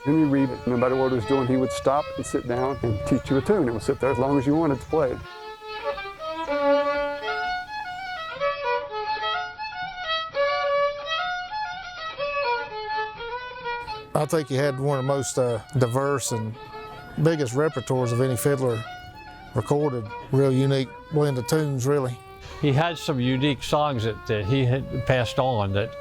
Henry Reed, no matter what he was doing, he would stop and sit down and teach you a tune. It would sit there as long as you wanted to play. I think he had one of the most diverse and biggest repertoires of any fiddler recorded. Real unique blend of tunes, really. He had some unique songs that he had passed on that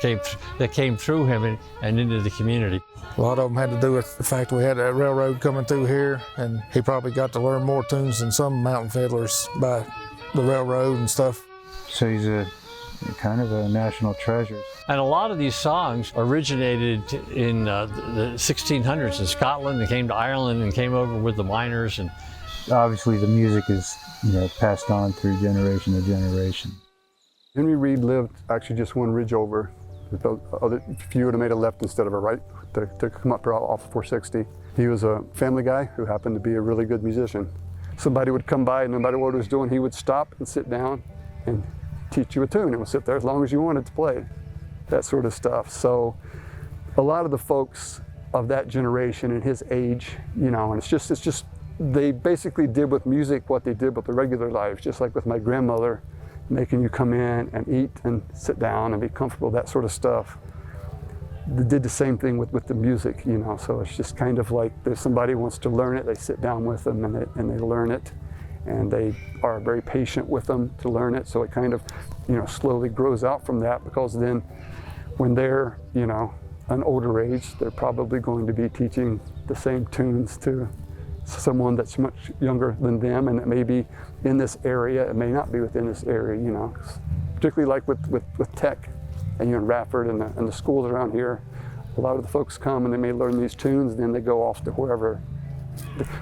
came through him and into the community. A lot of them had to do with the fact we had that railroad coming through here, and he probably got to learn more tunes than some mountain fiddlers by the railroad and stuff. So he's a kind of a national treasure. And a lot of these songs originated in the 1600s in Scotland. They came to Ireland and came over with the miners. And obviously the music is, passed on through generation to generation. Henry Reed lived actually just one ridge over. If you would have made a left instead of a right to come up off of 460. He was a family guy who happened to be a really good musician. Somebody would come by, and no matter what he was doing, he would stop and sit down and teach you a tune. It would sit there as long as you wanted to play, that sort of stuff. So a lot of the folks of that generation and his age, and it's just they basically did with music what they did with the regular lives, just like with my grandmother, making you come in and eat and sit down and be comfortable, that sort of stuff. They did the same thing with the music, so it's just kind of like there's somebody who wants to learn it, they sit down with them and they learn it, and they are very patient with them to learn it, so it kind of, slowly grows out from that, because then when they're, an older age, they're probably going to be teaching the same tunes to someone that's much younger than them, and it may be in this area, it may not be within this area, particularly like with tech and in Radford and the schools around here. A lot of the folks come and they may learn these tunes, and then they go off to wherever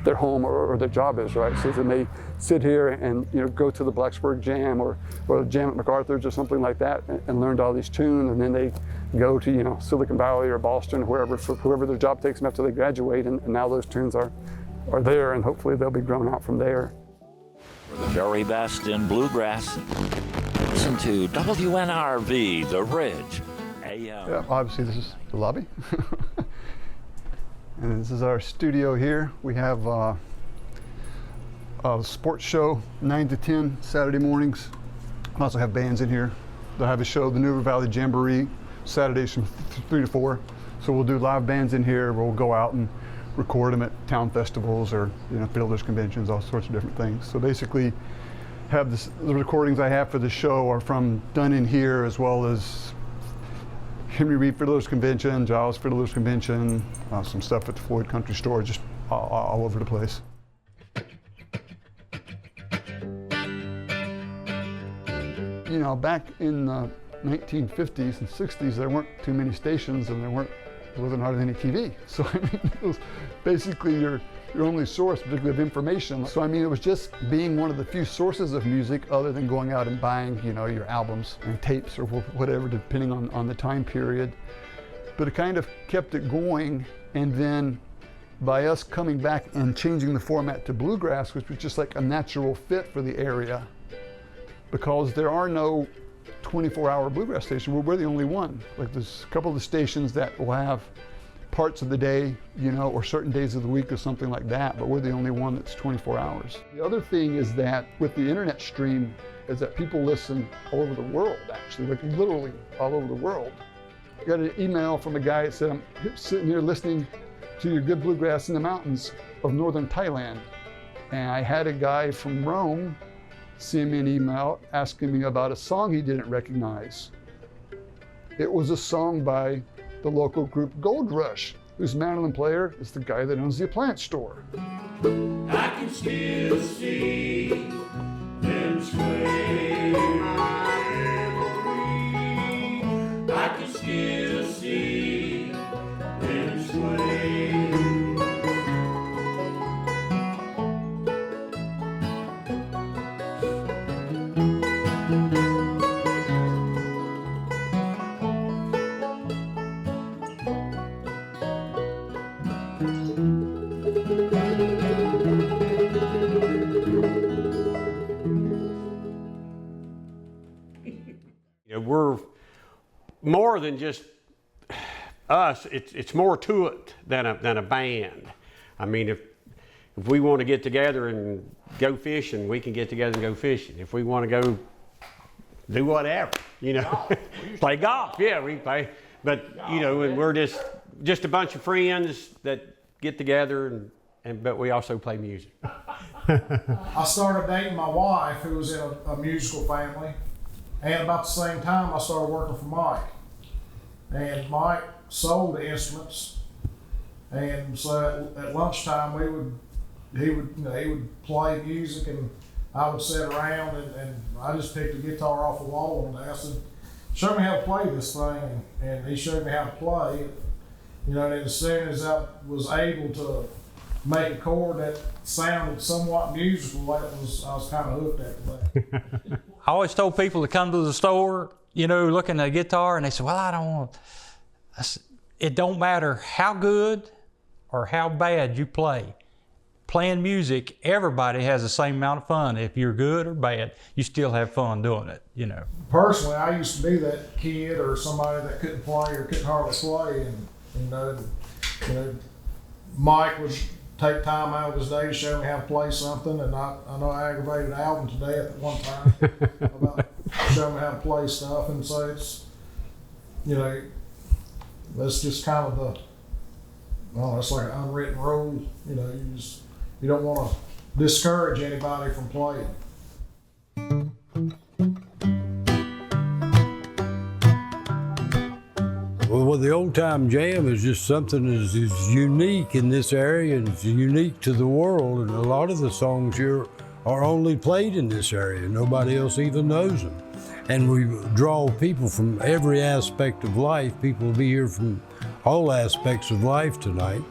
their home or their job is, right? So they may sit here and go to the Blacksburg Jam or the Jam at MacArthur's or something like that and learned all these tunes, and then they go to Silicon Valley or Boston or whoever their job takes them after they graduate, and now those tunes are there, and hopefully they'll be grown out from there. For the very best in bluegrass, listen to WNRV, The Ridge, AM. Yeah, obviously this is the lobby. And this is our studio here. We have a sports show, 9 to 10 Saturday mornings. We also have bands in here. They'll have a show, the Newport Valley Jamboree, Saturdays from 3 to 4. So we'll do live bands in here. We'll go out and record them at town festivals or Fiddlers conventions, all sorts of different things. So basically, the recordings I have for the show are from done in here, as well as Henry Reed Fiddlers Convention, Giles Fiddlers Convention, some stuff at the Floyd Country Store, just all over the place. Back in the 1950s and 60s, there weren't too many stations, and there wasn't hardly any TV. So it was basically your only source, particularly of information. So it was just being one of the few sources of music, other than going out and buying, your albums and tapes or whatever, depending on the time period. But it kind of kept it going, and then by us coming back and changing the format to bluegrass, which was just like a natural fit for the area, because there are no 24-hour bluegrass station. We're the only one. Like, there's a couple of the stations that will have parts of the day, or certain days of the week or something like that, but we're the only one that's 24 hours. The other thing is that with the internet stream is that people listen all over the world, actually, like literally all over the world. I got an email from a guy that said, I'm sitting here listening to your good bluegrass in the mountains of northern Thailand. And I had a guy from Rome send me an email asking me about a song he didn't recognize. It was a song by the local group Gold Rush, whose mandolin player is the guy that owns the appliance store. I can still see them sway. I can still see them sway. We're more than just us, it's more to it than a band. I mean, if we want to get together and go fishing, we can get together and go fishing. If we want to go do whatever, you know, play golf, yeah, we play. But you know, and we're just a bunch of friends that get together, but we also play music. I started dating my wife, who was in a musical family, and about the same time I started working for Mike. And Mike sold the instruments, and so at lunchtime he would play music, and I would sit around, and I just picked a guitar off the wall, and I said, "Show me how to play this thing," and he showed me how to play it. You know, and as soon as I was able to make a chord that sounded somewhat musical, I was kind of hooked after that. I always told people to come to the store, you know, looking at a guitar, and they said, "Well, I don't want." It don't matter how good or how bad you play. Playing music, everybody has the same amount of fun. If you're good or bad, you still have fun doing it, you know. Personally, I used to be that kid or somebody that couldn't play or couldn't hardly play, and you know, Mike would take time out of his day to show me how to play something, and I know I aggravated Alvin to death at one time about showing me how to play stuff, and so it's, you know, that's just kind of it's like an unwritten rule, you know, you don't want to discourage anybody from playing. Well, the old time jam is just something that is unique in this area, and it's unique to the world, and a lot of the songs here are only played in this area. Nobody else even knows them. And we draw people from every aspect of life. People will be here from all aspects of life tonight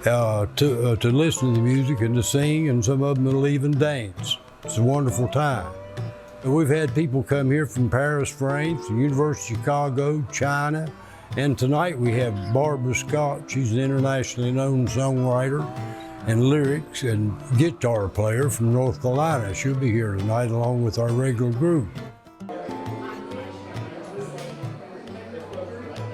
to listen to the music and to sing, and some of them will even dance. It's a wonderful time. We've had people come here from Paris, France, the University of Chicago, China, and tonight we have Barbara Scott. She's an internationally known songwriter and lyrics and guitar player from North Carolina. She'll be here tonight along with our regular group.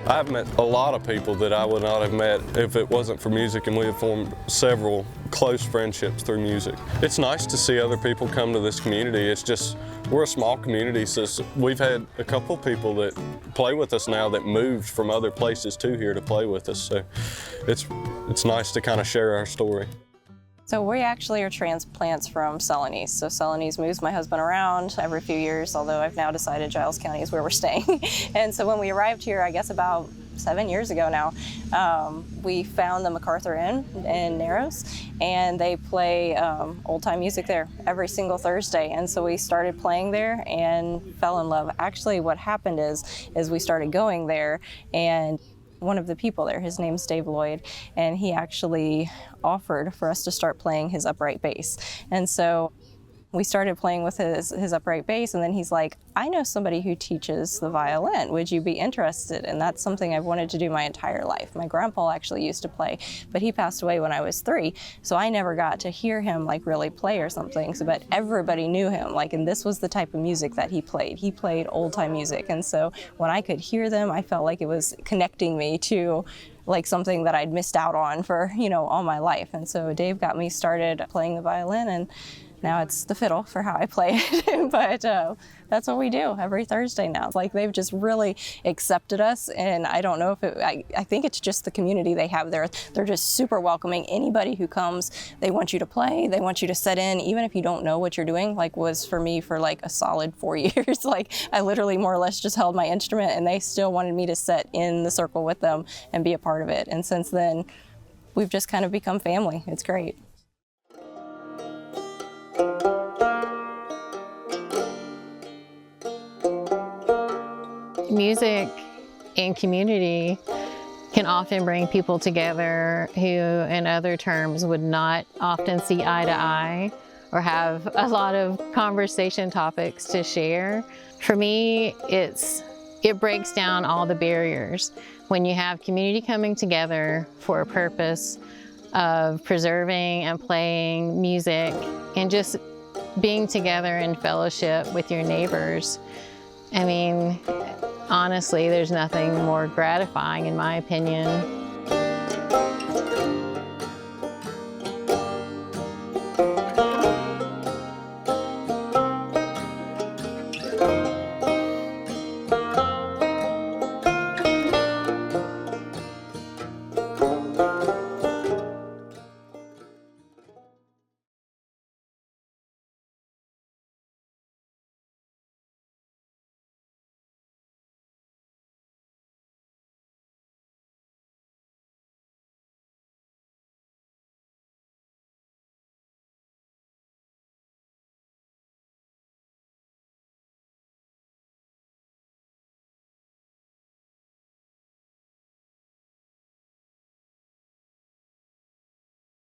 I've met a lot of people that I would not have met if it wasn't for music, and we have formed several close friendships through music. It's nice to see other people come to this community. It's just, we're a small community, so we've had a couple people that play with us now that moved from other places to here to play with us, so it's nice to kind of share our story. So we actually are transplants from Celanese. So Celanese moves my husband around every few years, although I've now decided Giles County is where we're staying. And so when we arrived here, I guess about 7 years ago now, we found the MacArthur in Narrows, and they play old-time music there every single Thursday. And so we started playing there and fell in love. Actually, what happened is we started going there, and one of the people there, his name's Dave Lloyd, and he actually offered for us to start playing his upright bass. And so we started playing with his upright bass, and then he's like, "I know somebody who teaches the violin. Would you be interested?" And that's something I've wanted to do my entire life. My grandpa actually used to play, but he passed away when I was 3, so I never got to hear him like really play or something. So, but everybody knew him, like, and this was the type of music that he played. He played old-time music, and so when I could hear them, I felt like it was connecting me to like something that I'd missed out on for, you know, all my life. And so Dave got me started playing the violin, and now it's the fiddle for how I play it. But that's what we do every Thursday now. It's like they've just really accepted us, and I don't know if I think it's just the community they have there. They're just super welcoming. Anybody who comes, they want you to play, they want you to set in, even if you don't know what you're doing, like was for me for like a solid 4 years. Like I literally more or less just held my instrument, and they still wanted me to set in the circle with them and be a part of it. And since then, we've just kind of become family. It's great. Music and community can often bring people together who, in other terms, would not often see eye to eye or have a lot of conversation topics to share. For me, it breaks down all the barriers when you have community coming together for a purpose of preserving and playing music and just being together in fellowship with your neighbors. I mean, honestly, there's nothing more gratifying, in my opinion,